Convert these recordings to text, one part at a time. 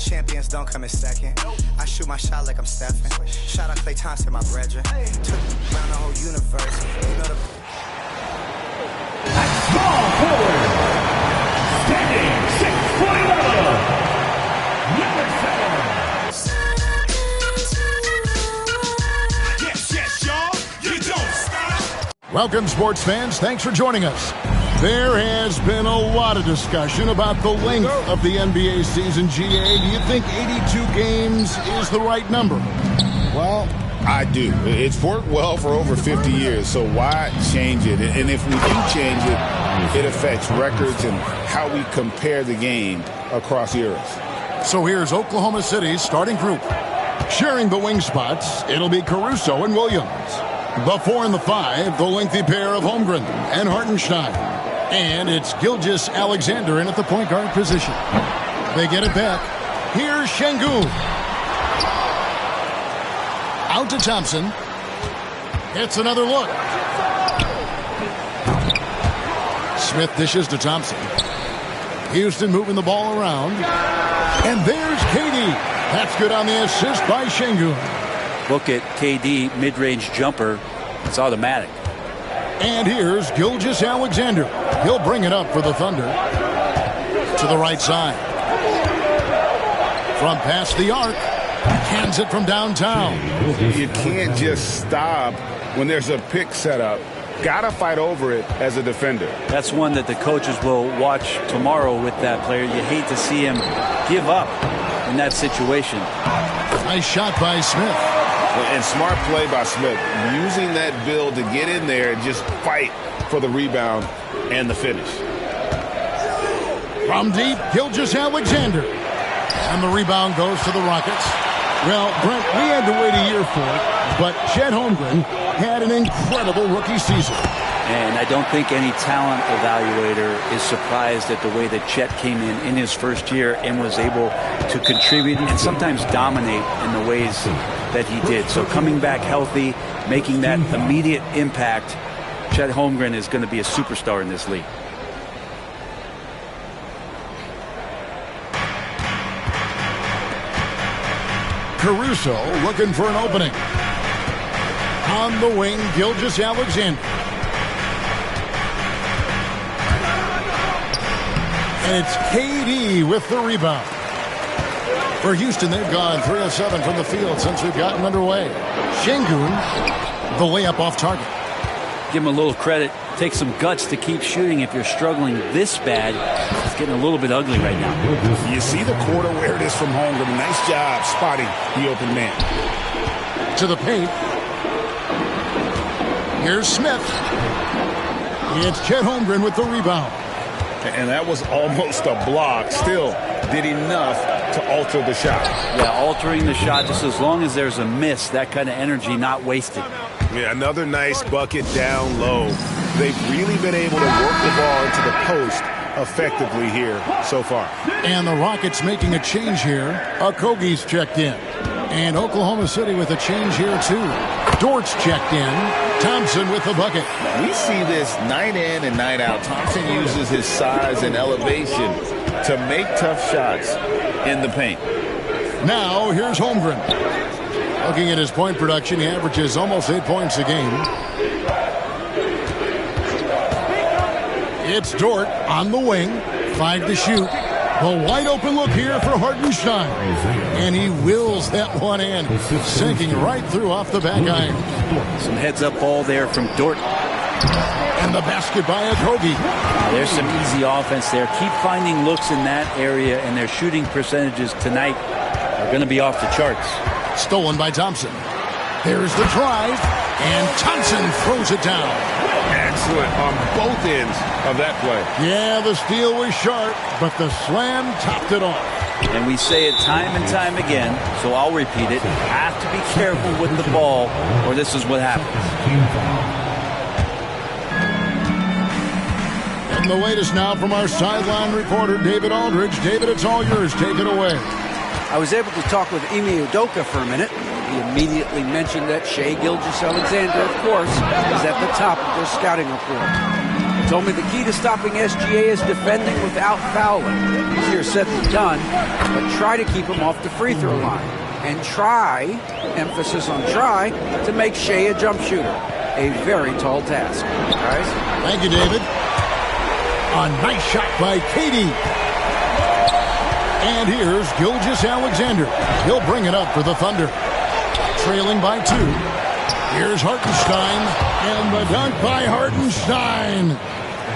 Champions don't come in second. I shoot my shot like I'm Stephen. Shout out Klay Thompson, my brethren. Took around the whole universe. You know the... At small forward, standing 6'7". Yes, y'all. You don't stop. Welcome, sports fans. Thanks for joining us. There has been a lot of discussion about the length of the NBA season, GA. Do you think 82 games is the right number? Well, I do. It's worked well for over 50 years, so why change it? And if we do change it, it affects records and how we compare the game across eras. So here's Oklahoma City's starting group. Sharing the wing spots, it'll be Caruso and Williams. The 4 and the 5, the lengthy pair of Holmgren and Hartenstein. And it's Gilgeous-Alexander in at the point guard position. They get it back. Here's Şengün. Out to Thompson. It's another look. Smith dishes to Thompson. Houston moving the ball around. And there's KD. That's good on the assist by Şengün. Look at KD, mid-range jumper. It's automatic. And here's Gilgeous-Alexander. He'll bring it up for the Thunder. To the right side. From past the arc. Hands it from downtown. You can't just stop when there's a pick set up. Gotta fight over it as a defender. That's one that the coaches will watch tomorrow with that player. You hate to see him give up in that situation. Nice shot by Smith. And smart play by Smith. Using that build to get in there and just fight for the rebound and the finish. From deep, Gilgeous-Alexander. And the rebound goes to the Rockets. Well, Brent, we had to wait a year for it, but Chet Holmgren had an incredible rookie season. And I don't think any talent evaluator is surprised at the way that Chet came in his first year and was able to contribute and sometimes dominate in the ways that he did. So coming back healthy, making that immediate impact, Chet Holmgren is going to be a superstar in this league. Caruso looking for an opening. On the wing, Gilgeous-Alexander. And it's KD with the rebound. For Houston, they've gone 3 of 7 from the field since we've gotten underway. Şengün, the layup off target. Give him a little credit. Take some guts to keep shooting if you're struggling this bad. It's getting a little bit ugly right now. You see the court awareness from Holmgren. Nice job spotting the open man. To the paint. Here's Smith. It's Chet Holmgren with the rebound. And that was almost a block. Still did enough to alter the shot. Yeah, altering the shot just as long as there's a miss. That kind of energy not wasted. Yeah, another nice bucket down low. They've really been able to work the ball into the post effectively here so far. And the Rockets making a change here. Okogie's checked in. And Oklahoma City with a change here too. Dort's checked in. Thompson with the bucket. We see this night in and night out. Thompson uses his size and elevation to make tough shots in the paint. Now here's Holmgren. Looking at his point production, he averages almost 8 points a game. It's Dort on the wing. 5 to shoot. A wide open look here for Hartenstein. And he wills that one in. Sinking right through off the back iron. Some heads up ball there from Dort. And the basket by Okogie. There's some easy offense there. Keep finding looks in that area, and their shooting percentages tonight are going to be off the charts. Stolen by Thompson. There's the drive. And Thompson throws it down. Excellent on both ends of that play. Yeah, the steal was sharp, but the slam topped it off. And we say it time and time again, so I'll repeat it. Have to be careful with the ball, or this is what happens. And the latest now from our sideline reporter, David Aldridge. David, it's all yours. Take it away. I was able to talk with Ime Udoka for a minute. He immediately mentioned that Shai Gilgeous-Alexander, of course, is at the top of their scouting report. told me the key to stopping SGA is defending without fouling. Easier said than done, but try to keep him off the free throw line. And try, emphasis on try, to make Shea a jump shooter. A very tall task. Guys? Thank you, David. A nice shot by Katie. And here's Gilgeous-Alexander. He'll bring it up for the Thunder. Trailing by 2. Here's Hartenstein. And the dunk by Hartenstein.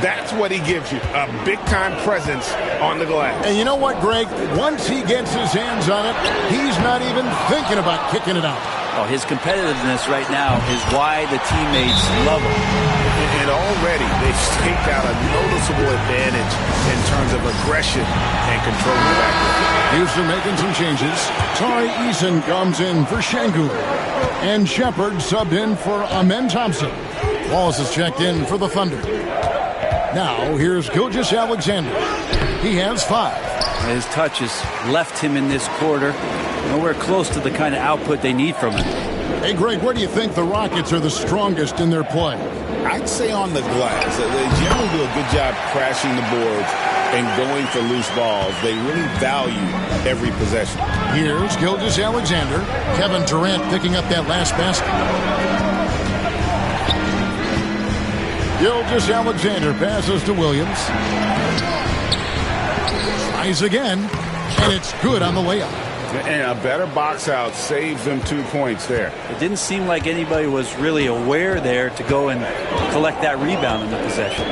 That's what he gives you, a big-time presence on the glass. And you know what, Greg? Once he gets his hands on it, he's not even thinking about kicking it out. Oh, his competitiveness right now is why the teammates love him. And already they've staked out a noticeable advantage in terms of aggression and controlling the backcourt. Houston making some changes. Tari Eason comes in for Şengün. And Shepard subbed in for Amen Thompson. Wallace is checked in for the Thunder. Now, here's Gilgeous-Alexander. He has 5. His touch has left him in this quarter. Nowhere close to the kind of output they need from him. Hey, Greg, where do you think the Rockets are the strongest in their play? I'd say on the glass. They generally do a good job crashing the boards and going for loose balls. They really value every possession. Here's Gilgeous-Alexander. Kevin Durant picking up that last basket. Gilgeous-Alexander passes to Williams. Tries again, and it's good on the layup. And a better box out saves them 2 points there. It didn't seem like anybody was really aware there to go and collect that rebound in the possession.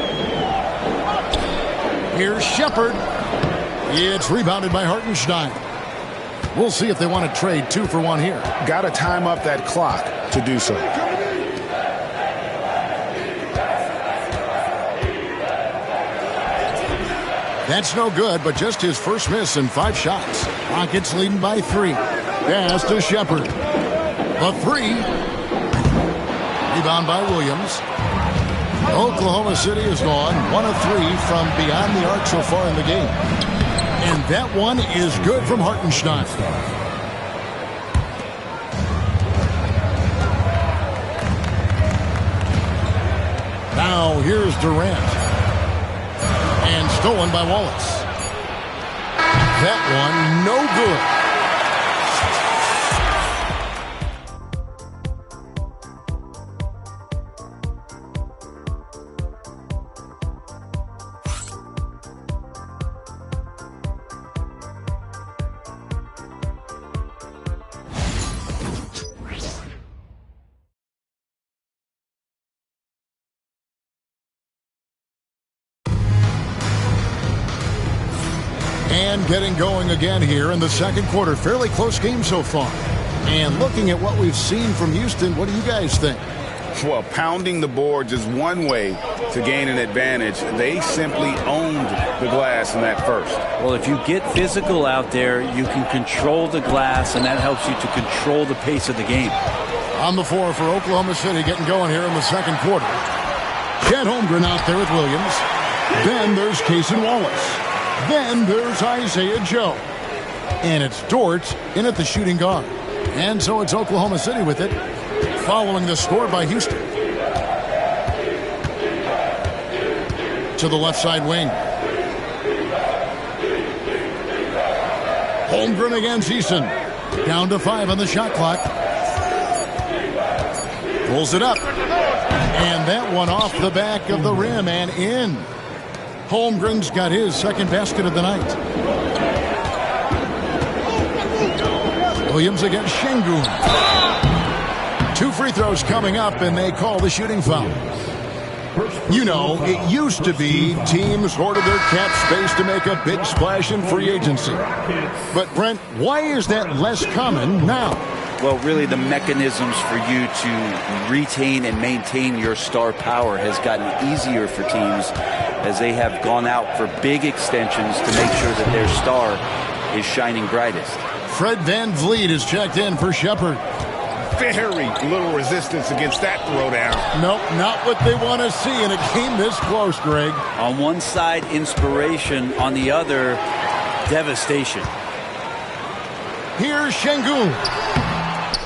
Here's Shepard. It's rebounded by Hartenstein. We'll see if they want to trade 2 for 1 here. Got to time up that clock to do so. That's no good, but just his first miss in 5 shots. Rockets leading by 3. Pass to Shepard. The 3. Rebound by Williams. Oklahoma City is gone 1 of 3 from beyond the arc so far in the game. And that one is good from Hartenstein. Now here's Durant. And stolen by Wallace. That one, no good. And getting going again here in the second quarter. Fairly close game so far. And looking at what we've seen from Houston, what do you guys think? Well, pounding the boards is one way to gain an advantage. They simply owned the glass in that first. Well, if you get physical out there, you can control the glass, and that helps you to control the pace of the game. On the floor for Oklahoma City, getting going here in the second quarter. Chet Holmgren out there with Williams. Then there's Cason Wallace. Then there's Isaiah Joe. And it's Dort in at the shooting guard. And so it's Oklahoma City with it, following the score by Houston. To the left side wing. Holmgren against Eason. Down to 5 on the shot clock. Pulls it up. And that one off the back of the rim and in. Holmgren's got his second basket of the night. Williams against Şengün. 2 free throws coming up, and they call the shooting foul. You know, it used to be teams hoarded their cap space to make a big splash in free agency. But, Brent, why is that less common now? Well, really, the mechanisms for you to retain and maintain your star power has gotten easier for teams as they have gone out for big extensions to make sure that their star is shining brightest. Fred VanVleet is checked in for Shepard. Very little resistance against that throwdown. Nope, not what they want to see in a game this close, Greg. On one side, inspiration. On the other, devastation. Here's Şengün.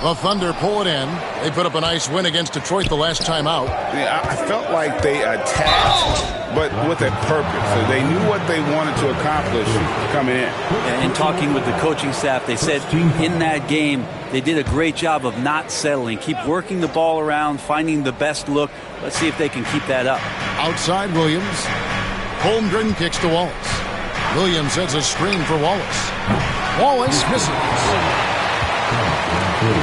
The Thunder pull it in. They put up a nice win against Detroit the last time out. Yeah, I felt like they attacked, but with a purpose. So they knew what they wanted to accomplish coming in. And talking with the coaching staff, they said in that game they did a great job of not settling. Keep working the ball around, finding the best look. Let's see if they can keep that up. Outside Williams. Holmgren kicks to Wallace. Williams sends a screen for Wallace. Wallace misses.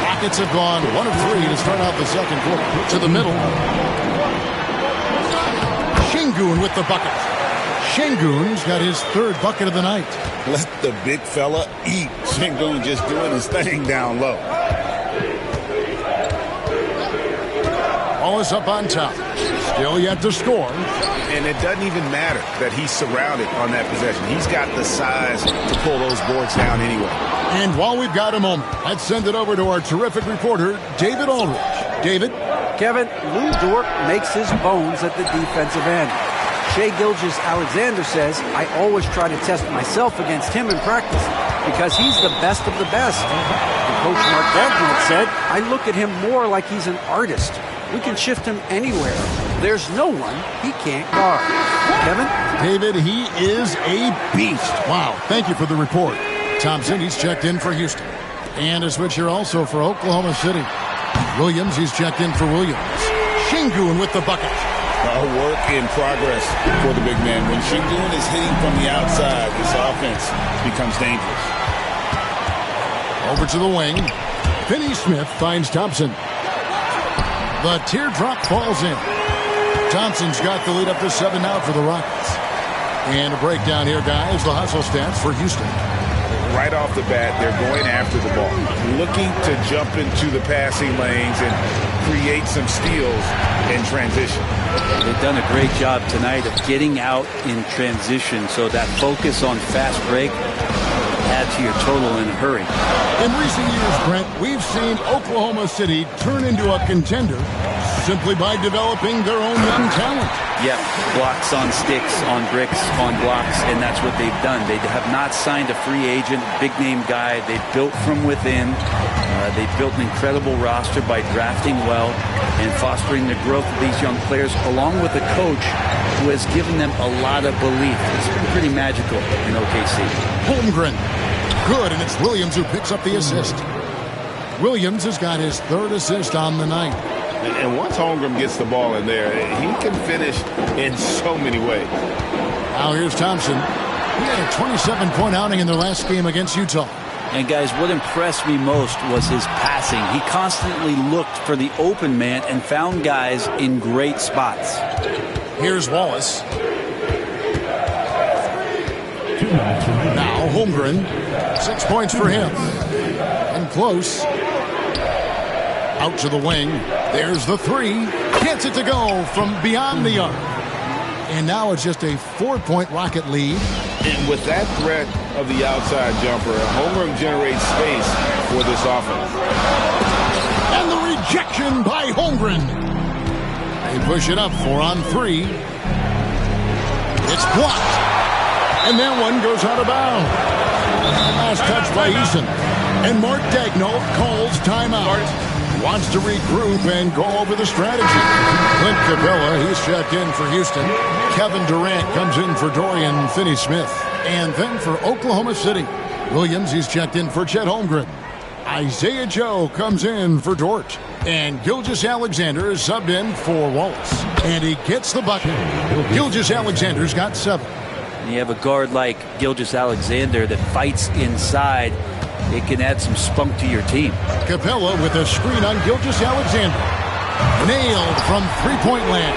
Rockets have gone 1 of 3 to start out the second quarter. To the middle. Şengün with the bucket. Şengün's got his 3rd bucket of the night. Let the big fella eat. Şengün just doing his thing down low. Wallace up on top. Still yet to score. And it doesn't even matter that he's surrounded on that possession. He's got the size to pull those boards down anyway. And while we've got a moment, let's send it over to our terrific reporter, David Aldridge. David? Kevin, Lou Dort makes his bones at the defensive end. Shai Gilgeous-Alexander says, I always try to test myself against him in practice because he's the best of the best. And Coach Mark Daigneault said, I look at him more like he's an artist. We can shift him anywhere. There's no one he can't guard. Kevin? David, he is a beast. Wow, thank you for the report. Thompson, he's checked in for Houston. And a switch here also for Oklahoma City. Williams, he's checked in for Williams. Şengün with the bucket. A work in progress for the big man. When Şengün is hitting from the outside, this offense becomes dangerous. Over to the wing. Finney Smith finds Thompson. The teardrop falls in. Thompson's got the lead up to 7 now for the Rockets. And a breakdown here, guys. The hustle stats for Houston. Right off the bat, they're going after the ball, looking to jump into the passing lanes and create some steals in transition. They've done a great job tonight of getting out in transition, so that focus on fast break add to your total in a hurry. In recent years, Brent, we've seen Oklahoma City turn into a contender simply by developing their own young talent. Yep, blocks on sticks, on bricks, on blocks, and that's what they've done. They have not signed a free agent, big-name guy. They've built from within. They've built an incredible roster by drafting well and fostering the growth of these young players, along with a coach who has given them a lot of belief. It's been pretty magical in OKC. Holmgren, good, and it's Williams who picks up the assist. Williams has got his 3rd assist on the night. And once Holmgren gets the ball in there, he can finish in so many ways. Now here's Thompson. He had a 27-point outing in their last game against Utah. And guys, what impressed me most was his passing. He constantly looked for the open man and found guys in great spots. Here's Wallace. Now Holmgren. 6 points for him. And close. Out to the wing. There's the 3. Gets it to go from beyond the arc. And now it's just a 4-point Rocket lead. And with that threat of the outside jumper, Holmgren generates space for this offense. And the rejection by Holmgren. They push it up 4 on 3. It's blocked. And that one goes out of bounds. Last touch by Eason. And Mark Daigneault calls timeout. Wants to regroup and go over the strategy. Clint Capella, he's checked in for Houston. Kevin Durant comes in for Dorian Finney-Smith. And then for Oklahoma City, Williams, he's checked in for Chet Holmgren. Isaiah Joe comes in for Dort. And Gilgeous-Alexander is subbed in for Wallace. And he gets the bucket. Gilgeous-Alexander's got 7. You have a guard like Gilgeous-Alexander that fights inside. It can add some spunk to your team. Capella with a screen on Gilgeous-Alexander. Nailed from three-point land.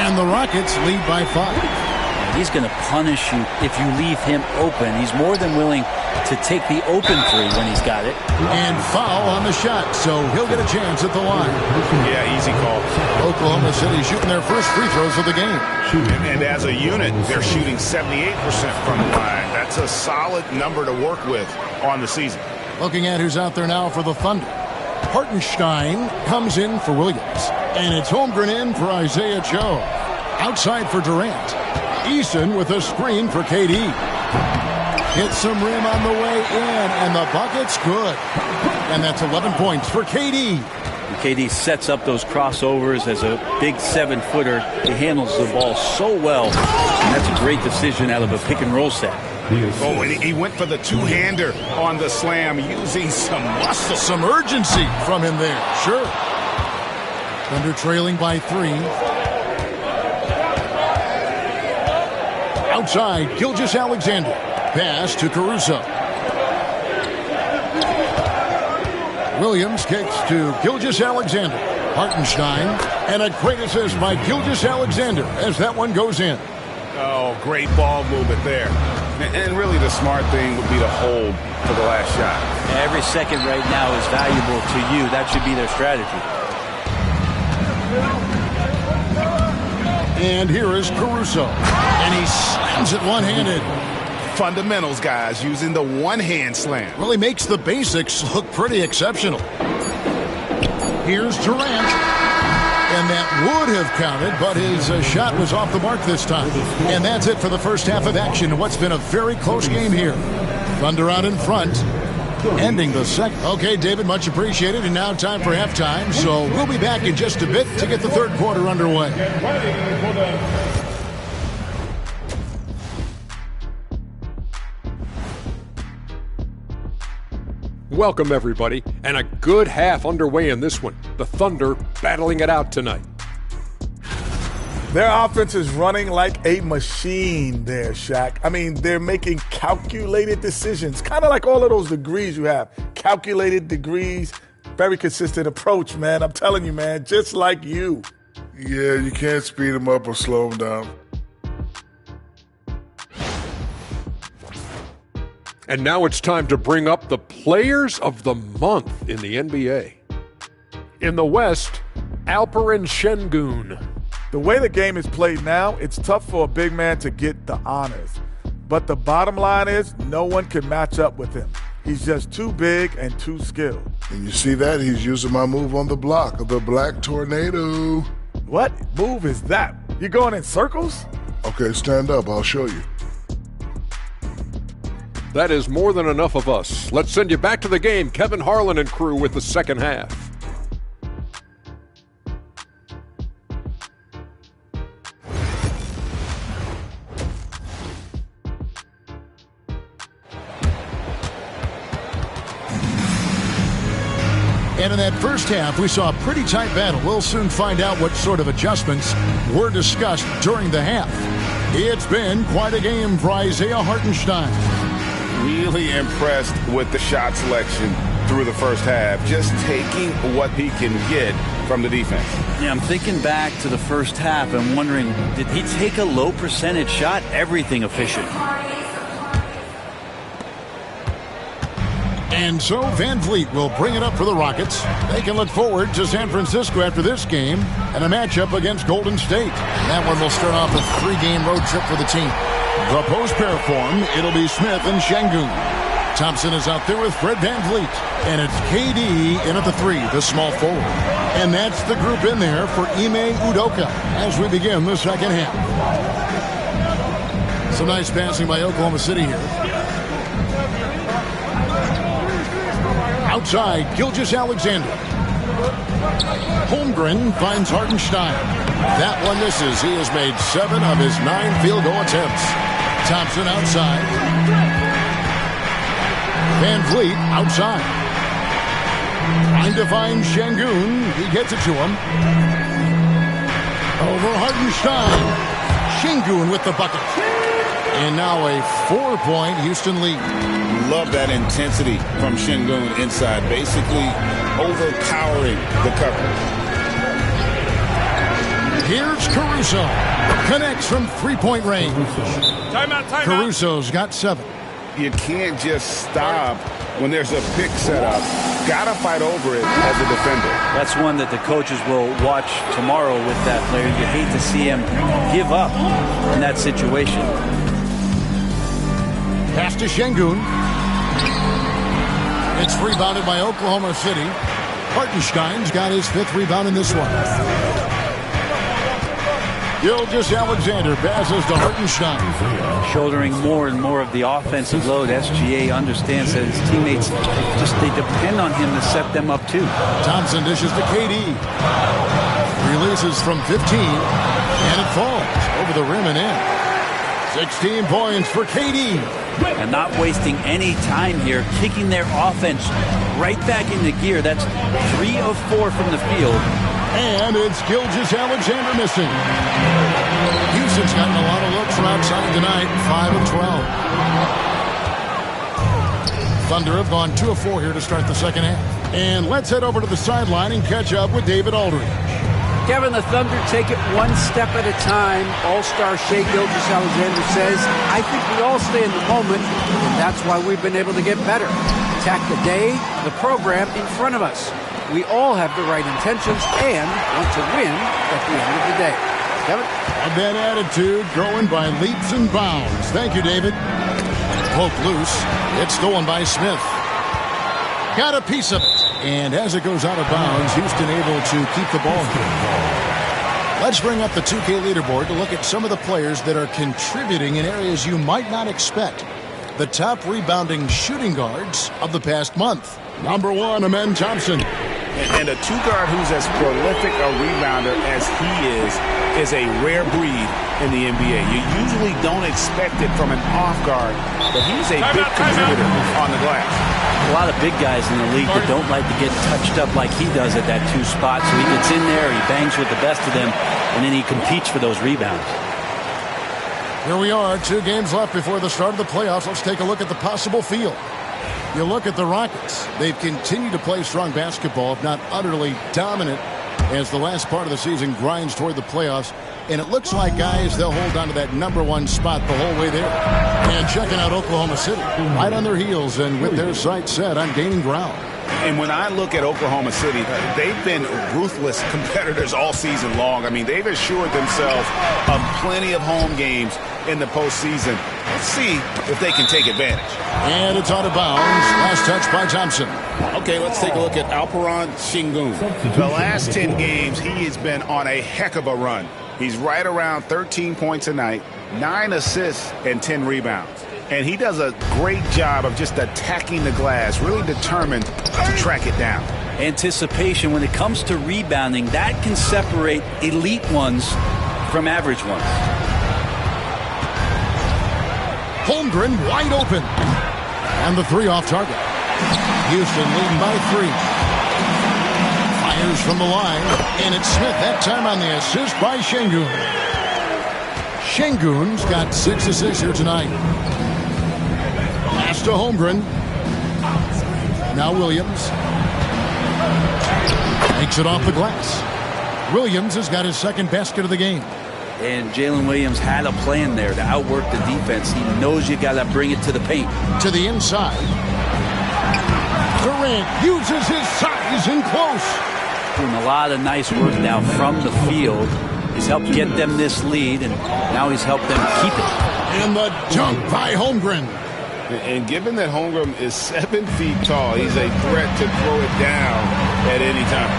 And the Rockets lead by 5. He's going to punish you if you leave him open. He's more than willing to take the open 3 when he's got it. And foul on the shot, so he'll get a chance at the line. Yeah, easy call. Oklahoma City shooting their first free throws of the game. And as a unit, they're shooting 78% from the line. That's a solid number to work with on the season. Looking at who's out there now for the Thunder. Hartenstein comes in for Williams. And it's Holmgren in for Isaiah Joe. Outside for Durant. Eason with a screen for KD. Hits some rim on the way in, and the bucket's good. And that's 11 points for KD. KD sets up those crossovers as a big 7-footer. He handles the ball so well, and that's a great decision out of a pick-and-roll set. Oh, and he went for the two-hander on the slam, using some muscle. Some urgency from him there, sure. Thunder trailing by 3. Outside, Gilgeous-Alexander. Pass to Caruso. Williams kicks to Gilgeous-Alexander. Hartenstein, and a great assist by Gilgeous-Alexander as that one goes in. Oh, great ball movement there. And really the smart thing would be to hold for the last shot. Every second right now is valuable to you. That should be their strategy. And here is Caruso. And he slams it one-handed. Fundamentals, guys, using the one-hand slam. Well, he makes the basics look pretty exceptional. Here's Durant. And that would have counted, but his shot was off the mark this time. And that's it for the first half of action. What's been a very close game here. Thunder out in front, ending the second. Okay, David, much appreciated. And now time for halftime. So we'll be back in just a bit to get the third quarter underway. Welcome, everybody, and a good half underway in this one. The Thunder battling it out tonight. Their offense is running like a machine there, Shaq. I mean, they're making calculated decisions, kind of like all of those degrees you have. Calculated degrees, very consistent approach, man. I'm telling you, man, just like you. Yeah, you can't speed them up or slow them down. And now it's time to bring up the Players of the Month in the NBA. In the West, Alperen Şengün. The way the game is played now, it's tough for a big man to get the honors. But the bottom line is no one can match up with him. He's just too big and too skilled. And you see that? He's using my move on the block of the Black Tornado. What move is that? You going in circles? Okay, stand up. I'll show you. That is more than enough of us. Let's send you back to the game. Kevin Harlan and crew with the second half. And in that first half, we saw a pretty tight battle. We'll soon find out what sort of adjustments were discussed during the half. It's been quite a game for Isaiah Hartenstein. Really impressed with the shot selection through the first half, just taking what he can get from the defense. Yeah, I'm thinking back to the first half and wondering, did he take a low percentage shot? Everything efficient. And so Van Vliet will bring it up for the Rockets. They can look forward to San Francisco after this game and a matchup against Golden State. And that one will start off a 3-game road trip for the team. The post-pair form, it'll be Smith and Şengün. Thompson is out there with Fred Van Vliet. And it's KD in at the 3, the small forward. And that's the group in there for Ime Udoka as we begin the second half. Some nice passing by Oklahoma City here. Outside, Gilgeous-Alexander. Holmgren finds Hartenstein. That one misses. He has made 7 of his 9 field goal attempts. Thompson outside. Van Vliet outside. Trying to find Şengün. He gets it to him. Over Hartenstein. Şengün with the bucket. And now a 4-point Houston lead. Love that intensity from Şengün inside, basically overpowering the cover. Here's Caruso. Connects from 3-point range. Timeout. Caruso's got 7. You can't just stop when there's a pick set up. Gotta fight over it as a defender. That's one that the coaches will watch tomorrow with that player. You hate to see him give up in that situation. Pass to Şengün. It's rebounded by Oklahoma City. Hartenstein's got his 5th rebound in this one. Gilgeous-Alexander passes to Hartenstein. Shouldering more and more of the offensive load. SGA understands that his teammates they depend on him to set them up too. Thompson dishes to KD. Releases from 15, and it falls over the rim and in. 16 points for KD. And not wasting any time here, kicking their offense right back into gear. That's 3 of 4 from the field. And it's Gilgeous-Alexander missing. Houston's gotten a lot of looks from outside tonight, 5 of 12. Thunder have gone 2 of 4 here to start the second half. And let's head over to the sideline and catch up with David Aldridge. Kevin, the Thunder take it one step at a time. All-star Shai Gilgeous-Alexander says, I think we all stay in the moment, and that's why we've been able to get better. Attack the day, the program in front of us. We all have the right intentions and want to win at the end of the day. Kevin? And that attitude growing by leaps and bounds. Thank you, David. Poke loose. It's stolen by Smith. Got a piece of it. And as it goes out of bounds, Houston able to keep the ball here. Let's bring up the 2K leaderboard to look at some of the players that are contributing in areas you might not expect. The top rebounding shooting guards of the past month. Number 1, Amen Thompson. And a two-guard who's as prolific a rebounder as he is a rare breed in the NBA. You usually don't expect it from an off guard, but he's a big contributor on the glass. A lot of big guys in the league that don't like to get touched up like he does at that 2 spot. So he gets in there, he bangs with the best of them, and then he competes for those rebounds. Here we are, 2 games left before the start of the playoffs. Let's take a look at the possible field. You look at the Rockets. They've continued to play strong basketball, if not utterly dominant, as the last part of the season grinds toward the playoffs. And it looks like, guys, they'll hold on to that number 1 spot the whole way there. And checking out Oklahoma City, right on their heels and with their sights set on gaining ground. And when I look at Oklahoma City, they've been ruthless competitors all season long. I mean, they've assured themselves of plenty of home games in the postseason. Let's see if they can take advantage. And it's out of bounds. Last touch by Thompson. Okay, let's take a look at Alperen Sengun. The last 10 games, he has been on a heck of a run. He's right around 13 points a night, 9 assists, and 10 rebounds. And he does a great job of just attacking the glass, really determined to track it down. Anticipation when it comes to rebounding, that can separate elite ones from average ones. Holmgren wide open. And the 3 off target. Houston leading by 3. Fires from the line. And it's Smith that time on the assist by Sengun. Sengun's got 6 assists here tonight. Pass to Holmgren. Now Williams. Takes it off the glass. Williams has got his 2nd basket of the game. And Jalen Williams had a plan there to outwork the defense. He knows you got to bring it to the paint. To the inside. Durant uses his size in close. Doing a lot of nice work now from the field. He's helped get them this lead, and now he's helped them keep it. And the dunk by Holmgren. And given that Holmgren is 7 feet tall, he's a threat to throw it down at any time.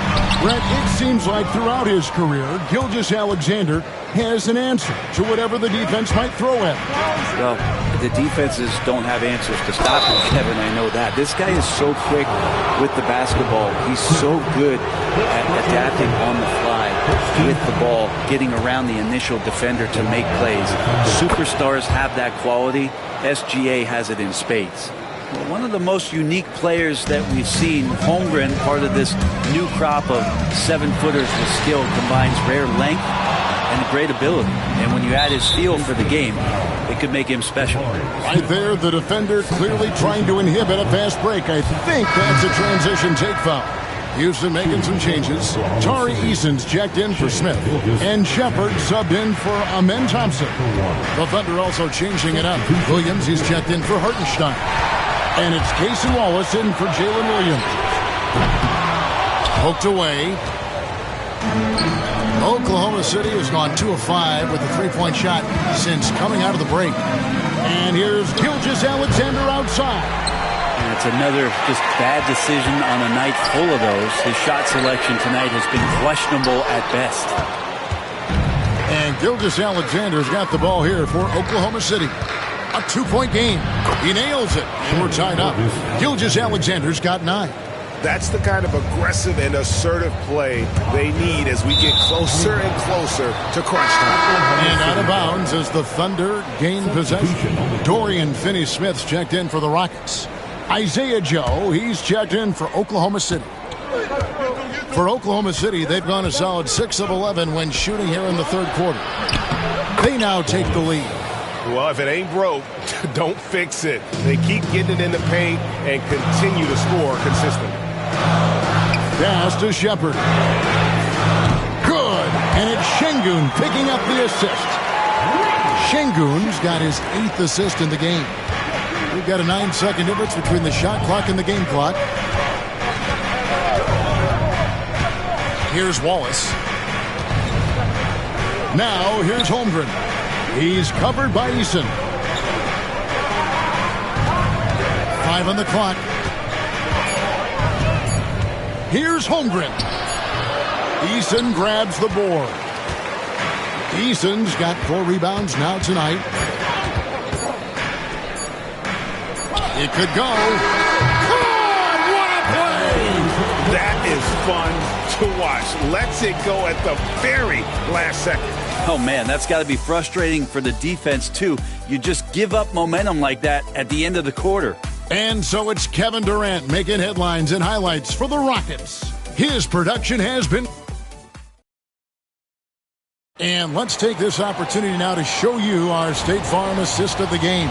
Brett, it seems like throughout his career, Gilgeous-Alexander has an answer to whatever the defense might throw at him. Well, the defenses don't have answers to stop him, Kevin. I know that. This guy is so quick with the basketball. He's so good at adapting on the fly with the ball, getting around the initial defender to make plays. Superstars have that quality. SGA has it in spades. Well, one of the most unique players that we've seen, Holmgren, part of this new crop of 7-footers with skill, combines rare length and great ability. And when you add his feel for the game, it could make him special. Right there, the defender clearly trying to inhibit a fast break. I think that's a transition take foul. Houston making some changes. Tari Eason's checked in for Smith. And Shepard subbed in for Amen Thompson. The Thunder also changing it up. Williams, he's checked in for Hartenstein. And it's Cason Wallace in for Jalen Williams. Poked away. Oklahoma City has gone 2 of 5 with a 3-point shot since coming out of the break. And here's Gilgeous-Alexander outside. And it's another just bad decision on a night full of those. His shot selection tonight has been questionable at best. And Gilgeous-Alexander's got the ball here for Oklahoma City. A 2-point game. He nails it, and we're tied up. Gilgeous-Alexander's got 9. That's the kind of aggressive and assertive play they need as we get closer and closer to crunch time. And out of bounds as the Thunder gain possession. Dorian Finney-Smith's checked in for the Rockets. Isaiah Joe, he's checked in for Oklahoma City. For Oklahoma City, they've gone a solid 6 of 11 when shooting here in the third quarter. They now take the lead. Well, if it ain't broke, don't fix it. They keep getting it in the paint and continue to score consistently. Pass to Shepard. Good. And it's Şengün picking up the assist. Şengün's got his 8th assist in the game. We've got a 9-second difference between the shot clock and the game clock. Here's Wallace. Now here's Holmgren. He's covered by Eason. 5 on the clock. Here's Holmgren. Eason grabs the board. Eason's got 4 rebounds now tonight. It could go. Oh, what a play! That is fun to watch. Lets it go at the very last second. Oh, man, that's got to be frustrating for the defense, too. You just give up momentum like that at the end of the quarter. And so it's Kevin Durant making headlines and highlights for the Rockets. His production has been... And let's take this opportunity now to show you our State Farm assist of the game.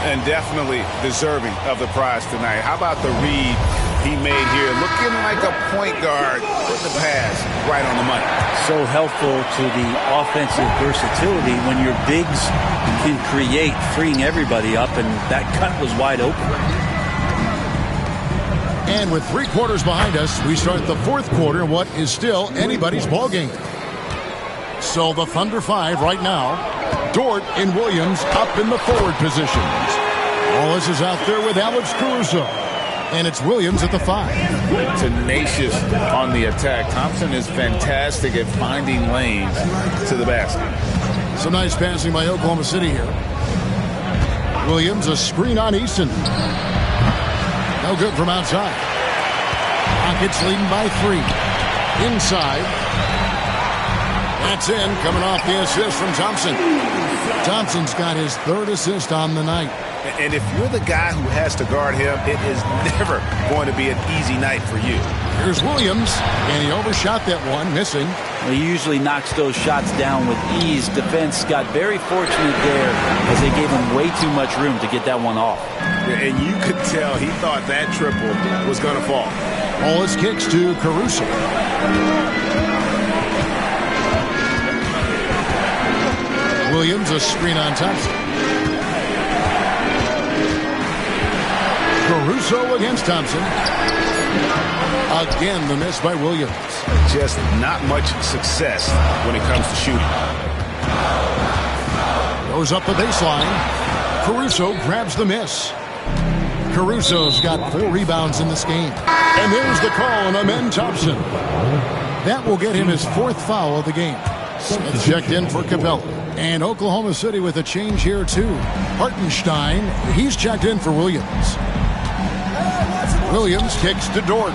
And definitely deserving of the prize tonight. How about the read he made here? Looking like a point guard with the pass right on the money. So helpful to the offensive versatility when your bigs can create, freeing everybody up, and that cut was wide open. And with 3 quarters behind us, we start the fourth quarter in what is still anybody's ballgame. So the Thunder 5 right now. Dort and Williams up in the forward positions. Wallace is out there with Alex Caruso. And it's Williams at the 5. Tenacious on the attack. Thompson is fantastic at finding lanes to the basket. Some nice passing by Oklahoma City here. Williams, a screen on Eason. No good from outside. Rockets leading by 3. Inside. That's in, coming off the assist from Thompson. Thompson's got his 3rd assist on the night. And if you're the guy who has to guard him, it is never going to be an easy night for you. Here's Williams, and he overshot that one, missing. Well, he usually knocks those shots down with ease. Defense got very fortunate there as they gave him way too much room to get that one off. And you could tell he thought that triple was going to fall. Wallace kicks to Caruso. Williams, a screen on Thompson. Caruso against Thompson. Again, the miss by Williams. Just not much success when it comes to shooting. Goes up the baseline. Caruso grabs the miss. Caruso's got 4 rebounds in this game. And there's the call on Amen Thompson. That will get him his 4th foul of the game. Smith checked in for Capella. And Oklahoma City with a change here, too. Hartenstein, he's checked in for Williams. Williams kicks to Dort.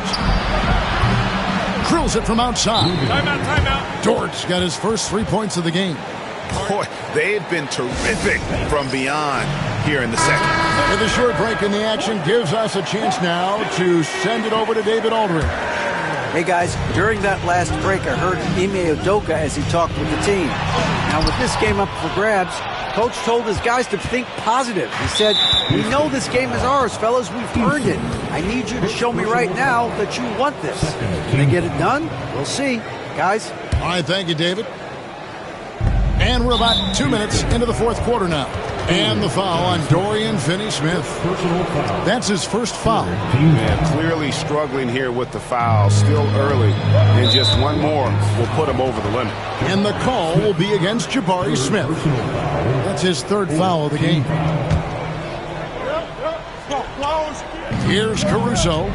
Drills it from outside. Timeout. Dort's got his first 3 points of the game. Boy, they have been terrific from beyond here in the second. And the short break in the action gives us a chance now to send it over to David Aldridge. Hey, guys, during that last break, I heard Ime Udoka as he talked with the team. Now, with this game up for grabs, Coach told his guys to think positive. He said, "We know this game is ours, fellas. We've earned it. I need you to show me right now that you want this." Can they get it done? We'll see. Guys. All right, thank you, David. And we're about 2 minutes into the fourth quarter now. And the foul on Dorian Finney-Smith. That's his first foul. Man, clearly struggling here with the foul. Still early. And just one more will put him over the limit. And the call will be against Jabari Smith. That's his 3rd foul of the game. Here's Caruso.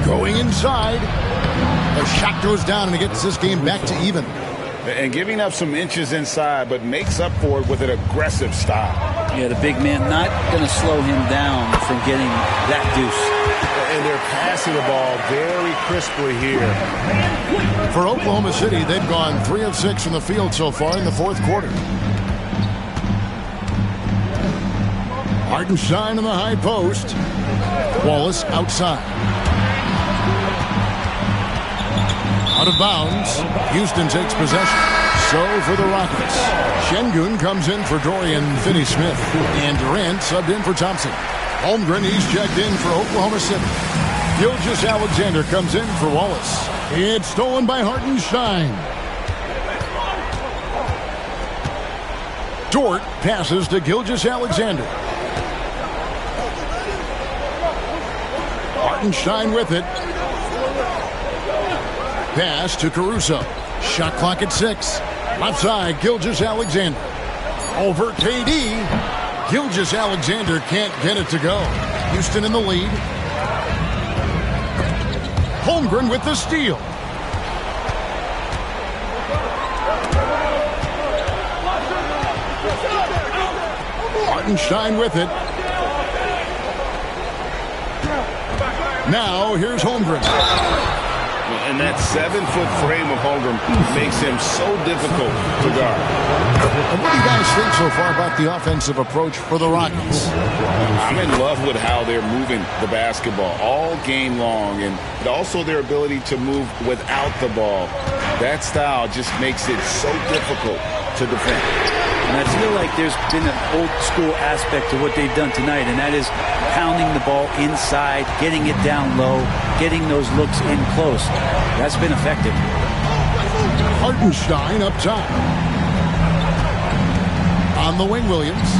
Going inside. The shot goes down, and it gets this game back to even. And giving up some inches inside, but makes up for it with an aggressive style. Yeah, the big man not going to slow him down from getting that deuce. And they're passing the ball very crisply here. For Oklahoma City, they've gone 3 of 6 from the field so far in the fourth quarter. Hartenstein in the high post. Wallace outside. Out of bounds. Houston takes possession. So for the Rockets, Şengün comes in for Dorian Finney-Smith. And Durant subbed in for Thompson. Holmgren, he's checked in for Oklahoma City. Gilgeous-Alexander comes in for Wallace. It's stolen by Hartenstein. Dort passes to Gilgeous-Alexander. Hartenstein with it. Pass to Caruso. Shot clock at 6. Left side, Gilgeous-Alexander. Over KD. Gilgeous-Alexander can't get it to go. Houston in the lead. Holmgren with the steal. Hartenstein with it. Now here's Holmgren. And that 7-foot frame of Holmgren makes him so difficult to guard. And what do you guys think so far about the offensive approach for the Rockets? I'm in love with how they're moving the basketball all game long, and also their ability to move without the ball. That style just makes it so difficult to defend. And I feel like there's been an old school aspect to what they've done tonight, and that is pounding the ball inside, getting it down low, getting those looks in close. That's been effective. Hartenstein up top. On the wing, Williams.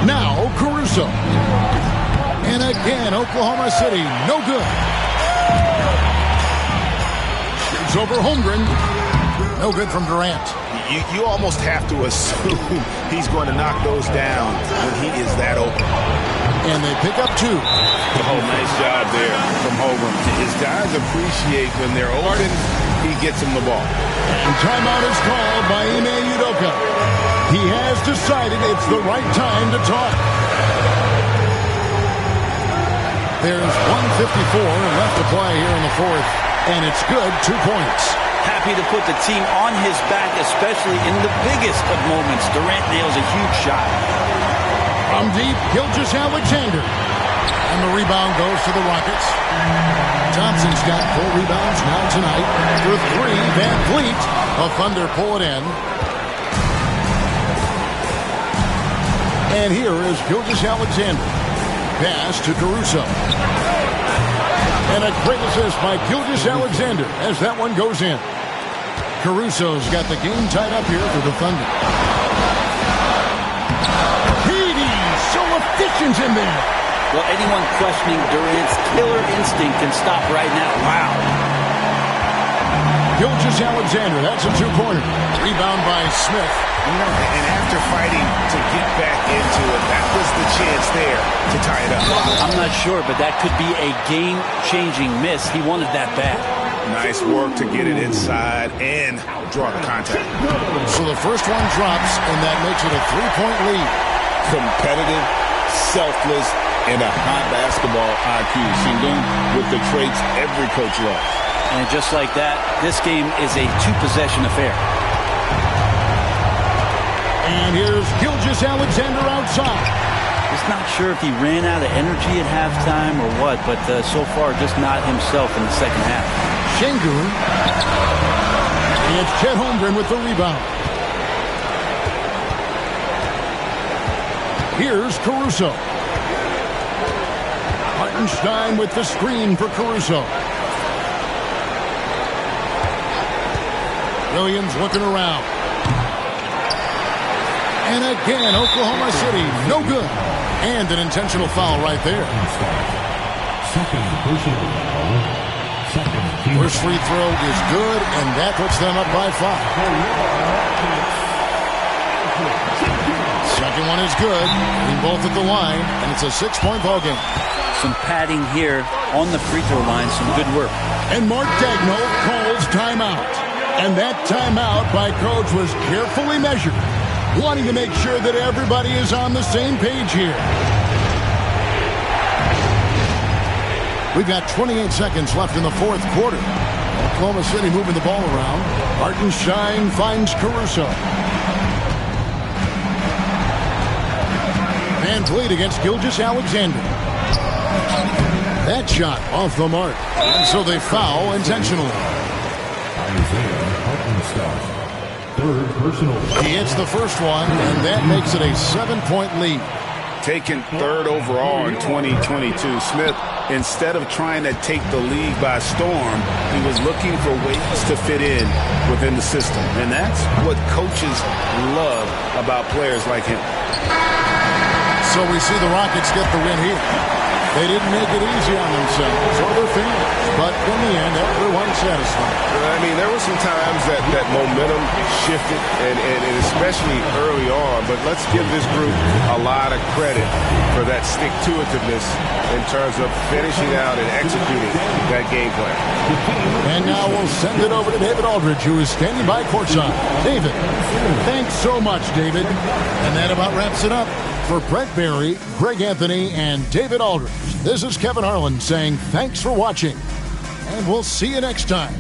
Now Caruso. And again, Oklahoma City, no good. Shoots over Holmgren. No good from Durant. You almost have to assume he's going to knock those down when he is that open. And they pick up 2. Oh, nice job there from Holmgren. His guys appreciate when they're open, he gets them the ball. And timeout is called by Ime Udoka. He has decided it's the right time to talk. There's 1:54 left to play here in the fourth. And it's good, 2 points. Happy to put the team on his back, especially in the biggest of moments. Durant nails a huge shot. From deep, Gilgeous-Alexander. And the rebound goes to the Rockets. Thompson's got 4 rebounds now tonight. For 3, Van Vliet. The Thunder pull it in. And here is Gilgeous-Alexander. Pass to Caruso. And a great assist by Gilgeous-Alexander as that one goes in. Caruso's got the game tied up here for the Thunder. KD's so efficient in there. Well, anyone questioning Durant's killer instinct can stop right now. Wow. Gilgeous-Alexander, that's a 2-pointer. Rebound by Smith. And after fighting to get back into it, that was the chance there to tie it up. I'm not sure, but that could be a game-changing miss. He wanted that bad. Nice work to get it inside and draw the contact. So the first one drops, and that makes it a 3-point lead. Competitive, selfless, and a high basketball IQ. Şengün with the traits every coach loves. And just like that, this game is a 2-possession affair. And here's Gilgeous-Alexander outside. Just not sure if he ran out of energy at halftime or what, but so far just not himself in the second half. Şengün. It's Chet Holmgren with the rebound. Here's Caruso. Hartenstein with the screen for Caruso. Williams looking around. And again, Oklahoma City, no good. And an intentional foul right there. First free throw is good, and that puts them up by 5. Second Second one is good. Getting both at the line, and it's a 6-point ball game. Some padding here on the free throw line. Some good work. And Mark Daigneault calls timeout. And that timeout by Coach was carefully measured, wanting to make sure that everybody is on the same page here. We've got 28 seconds left in the fourth quarter. Oklahoma City moving the ball around. Hartenstein finds Caruso. Van Vliet against Gilgeous-Alexander. That shot off the mark. And so they foul intentionally. Third personal. He hits the first one, and that makes it a 7-point lead. Taken third overall in 2022, Smith, instead of trying to take the league by storm, he was looking for ways to fit in within the system. And that's what coaches love about players like him. So we see the Rockets get the win here. They didn't make it easy on themselves or their fans, but in the end, everyone's satisfied. I mean, there were some times that momentum shifted, and especially early on, but let's give this group a lot of credit for that stick-to-itiveness in terms of finishing out and executing that game plan. And now we'll send it over to David Aldridge, who is standing by courtside. David, thanks so much, David. And that about wraps it up. For Brent Barry, Greg Anthony, and David Aldridge, this is Kevin Harlan saying thanks for watching, and we'll see you next time.